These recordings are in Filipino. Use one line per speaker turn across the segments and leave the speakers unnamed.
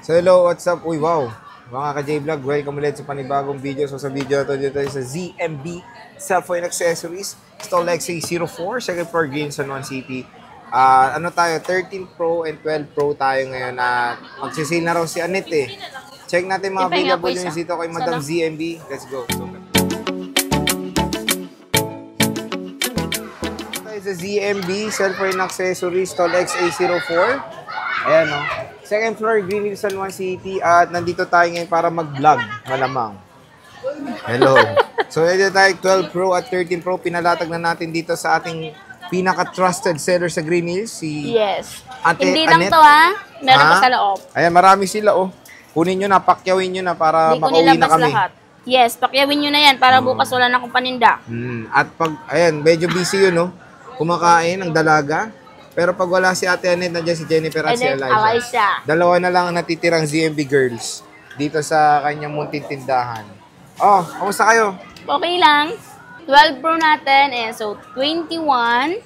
So hello, what's up? Uy, wow. Mga ka-J-Vlog, welcome ulit sa panibagong video. So sa video ito dito sa ZMB Cellphone Accessories, Stall XA04, second floor Green, San Juan City. Ano tayo, 13 Pro and 12 Pro tayo ngayon. Magsisale na raw si Annette eh. Check natin mga available news dito kay Madam ZMB. Let's go. Tayo sa ZMB Cellphone Accessories, Stall XA04. Ayan o. Second floor, Green Hills, San Juan City. At nandito tayo ngayon para mag-vlog. Malamang. Hello. So, nandito tayo 12 Pro at 13 Pro. Pinalatag na natin dito sa ating pinaka-trusted seller sa Green Hills. Si Ate
Hindi
Annette.
lang to ha. Meron pa sa loob.
Ayan, marami sila oh. Kunin nyo na, pakyawin nyo na para makauwi na kami.
Lahat. Yes, pakyawin nyo na yan para bukas wala na akong paninda.
At pag, ayan, medyo busy yun oh. Kumakain ang dalaga. Pero pag wala si Ate Annette, nandiyan si Jennifer at si Eliza. Dalawa na lang ang natitirang ZMB girls dito sa kanyang munting tindahan. Oh, kamusta kayo?
Okay lang. 12 Pro natin. And so, 21.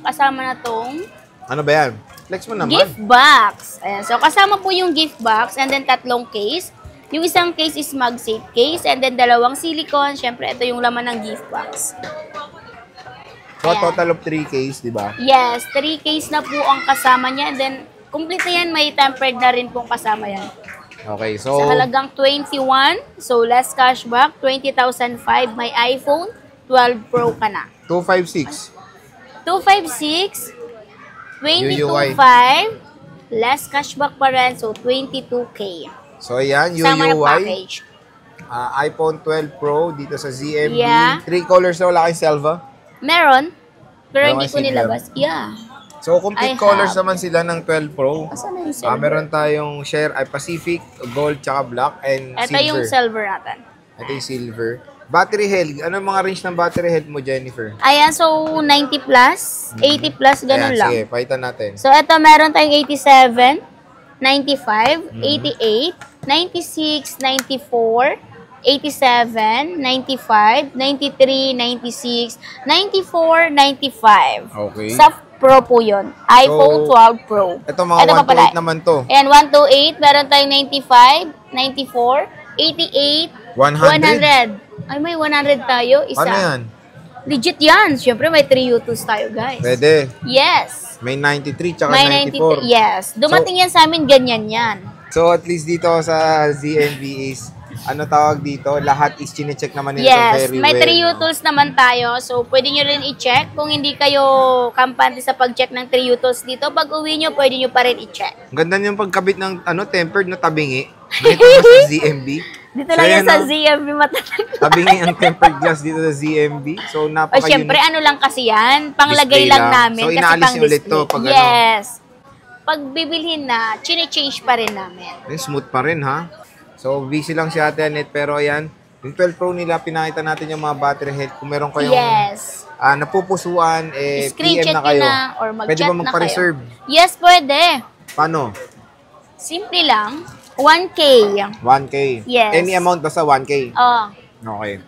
Kasama na tong
Ano ba yan? Flex mo naman.
gift box. Ayan. So, kasama po yung gift box and then tatlong case. Yung isang case is MagSafe case and then dalawang silicone. Siyempre, ito yung laman ng gift box.
So, total of 3 case, di ba?
Yes, 3 case na po ang kasama niya. And then, complete na yan. May tempered na rin pong kasama yan.
Okay, so...
Sa halagang 21, so less cashback, 20,005, may iPhone, 12 Pro ka na.
256.
256, 22,500, less cashback pa rin, so 22K.
So, ayan,
Sama na
UUI.
package.
iPhone 12 Pro dito sa ZMB.
Yeah.
3 colors na wala kayong Selva.
Meron, pero
Meron
hindi ko
kasi
nilabas. Yeah.
So, complete colors naman sila ng 12 Pro.
Asan na yung silver?
Meron tayong Pacific, Gold, tsaka Black, and
Ito
Silver.
yung silver natin.
Ito yung Silver. Battery health. Ano mga range ng battery health mo, Jennifer?
Ayan, so 90 plus, 80 plus, ganun
Ayan,
lang.
sige, palitan natin.
So, ito meron tayong 87, 95, 88, 96, 94, 87, 95, 93, 96, 94, 95.
Okay.
Sa Pro po yun. iPhone 12 Pro.
Ito mga 128 naman to.
Ayan, 128. Meron tayong 95, 94, 88, 100. Ay, may 100 tayo. Isa.
Ano yan?
Legit yan. Siyempre, may 3 U2s tayo, guys.
Pwede.
Yes.
May 93 tsaka
May
94.
93. Yes. Dumating yan sa amin, ganyan yan.
So, at least dito sa ZMB is, ano tawag dito, lahat is chinecheck naman nito
Yes,
very
may
well.
3 U-tools naman tayo. So, pwede nyo rin i-check. Kung hindi kayo kampante sa pag-check ng 3 U-tools dito, pag uwi nyo, pwede nyo pa rin i-check.
Ang ganda yung pagkabit ng tempered na tabingi. Dito sa ZMB.
Dito lang yan sa ZMB matatag.
Tabingi ang tempered glass dito sa ZMB. So,
O,
napaka-unique.
syempre, ano lang kasi yan. Panglagay
Display
lang
lang.
namin.
So,
kasi
inaalis
pang
nyo ulit
display.
to pag ano?
Yes. Pag bibilhin na, chine-change pa rin namin.
Smooth pa rin, ha? So, busy lang si Ate Annette. Pero, ayan, yung 12 Pro nila, pinakita natin yung mga battery health. Kung meron kayong napupusuan, PM
Screenshot
na kayo.
nyo na or mag-chat
Pwede ba
na
magpa-reserve?
kayo. Yes, pwede.
Paano?
Simple lang. 1K.
1K?
Yes.
Any amount basta 1K?
Oh.
Okay.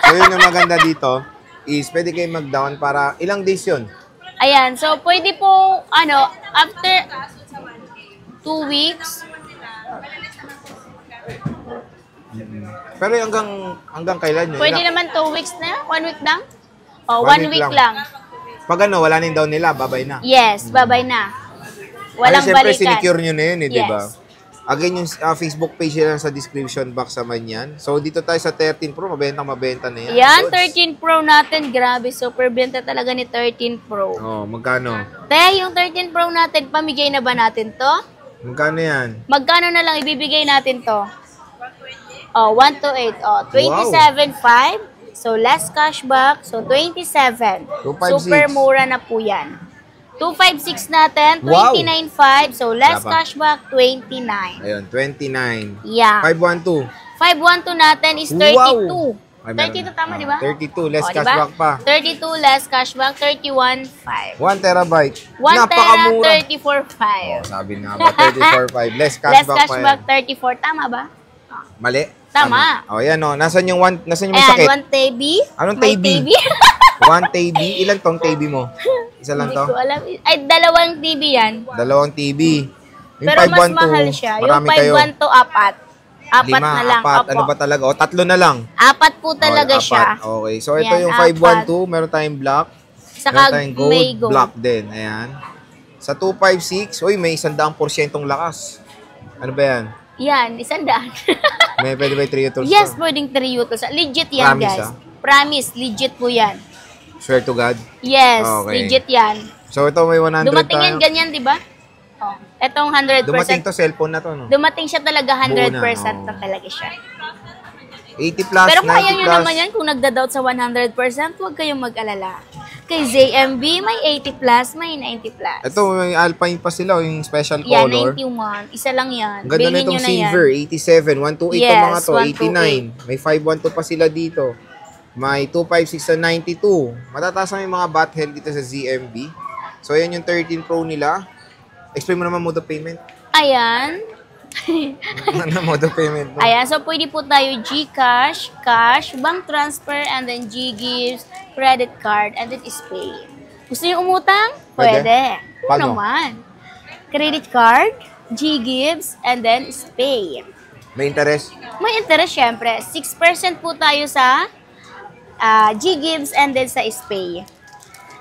So, yun yung maganda dito is pwede kayo mag-down para ilang days yun?
Ayan. So, pwede po, after 2 weeks.
Pero hanggang kailan yun?
Pwede naman 2 weeks na? 1 week lang? O,
1
1
week
week lang.
Pag wala na yung down nila, babay na.
Yes, babay na. Walang
siyempre,
balikan.
sinecure nyo na yun, di
Yes.
ba? Again, yung Facebook page nila sa description box naman yan. So, dito tayo sa 13 Pro, mabenta na yan.
Yan, 13 Pro natin. Grabe, super benta talaga ni 13 Pro.
Oh, magkano?
Te, yung 13 Pro natin, pamigay na ba natin to?
Magkano yan?
Magkano na lang ibibigay natin to? Oh, 128. Oh, 27.5. So, less cashback. So, 27.
256.
Super mura na po yan. 256 natin, 29.5. So, less cashback, 29.
Ayun, 29.
Yeah.
512.
512 natin is 32.
Ay,
32 tama, di ba?
32, less
Diba?
cashback pa.
32 less cashback, 31.5.
1 terabyte.
1 tera,
Napakamura.
34.5.
Sabi nga ba, 34.5. Less
Less
cashback pa
cashback,
yan.
34. Tama ba?
Mali?
Tama.
O, yan o. Nasaan yung
Ayan,
sakit?
1 TB.
Anong
May
TB? 1 TB. Ilan tong TB mo? Isa lang
Hindi
to?
ko alam. Ay, 2 TB yan.
2 TB. Yung
Pero mas
512,
mahal siya. Yung
marami kayo.
512, apat. Apat
5,
na lang.
4,
Opo.
ano ba talaga? O, 3 na lang.
Apat po talaga
Okay,
siya.
4. Okay, so ito
Yan,
yung 512, meron tayong black.
Saka
Meron tayong gold,
may gold.
black din. Ayan. Sa 256, uy, may 100% lakas. Ano ba yan?
Yan, 100.
May pwede ba yung 3 utils
Yes,
to?
pwedeng 3 utils. Legit yan,
Promise,
guys. Promise, legit po yan.
Swear to God.
Yes,
Okay.
legit yan.
So ito may 100
Dumating yan
tayo.
ganyan, di ba? Oh, etong 100%.
Dumating to cellphone na to, no?
Dumating siya talaga 100%
Buo na,
na talaga siya.
80 plus,
Pero kung
90
ayaw nyo
plus.
naman yan, kung nagda-doubt sa 100%, huwag kayong mag-alala. Kay ZMB, may 80 plus, may 90 plus.
Ito, may Alpine pa sila, yung special
Yan,
color.
91. Isa lang yan.
Ang ganda na
Bilhin
itong
nyo na yan.
silver, 87, 128
Yes,
to mga to, 89.
128.
May 512 pa sila dito. May 256 na 92. Matataas na yung mga bathhead dito sa ZMB. So, yan yung 13 Pro nila. Explain mo naman mode of payment.
Ayan.
Ano mode of payment? No?
Ayan, so pwede po tayo GCash, cash, bank transfer, and then GGives, credit card, and then SPay. Gusto niyo umutang?
Pwede.
Pwede. Oo
Paano?
naman. Credit card, GGives, and then SPay.
May interest?
May interest syempre. 6% po tayo sa GGives and then sa SPay.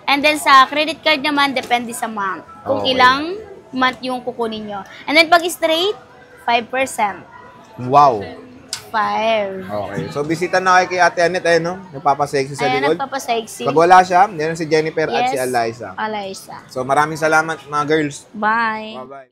And then sa credit card naman, depende sa month. Kung
Okay.
ilang month yung kukunin nyo. And then pag straight, 5%.
Wow.
5.
Okay. So, bisita na kayo kay Ate Annette, ayun, no? Nagpapasexy sa
Ayan,
likod.
nagpapasexy.
Pag wala siya, yan si Jennifer at
Yes.
si Eliza.
Eliza.
So, maraming salamat mga girls.
Bye.
Bye-bye.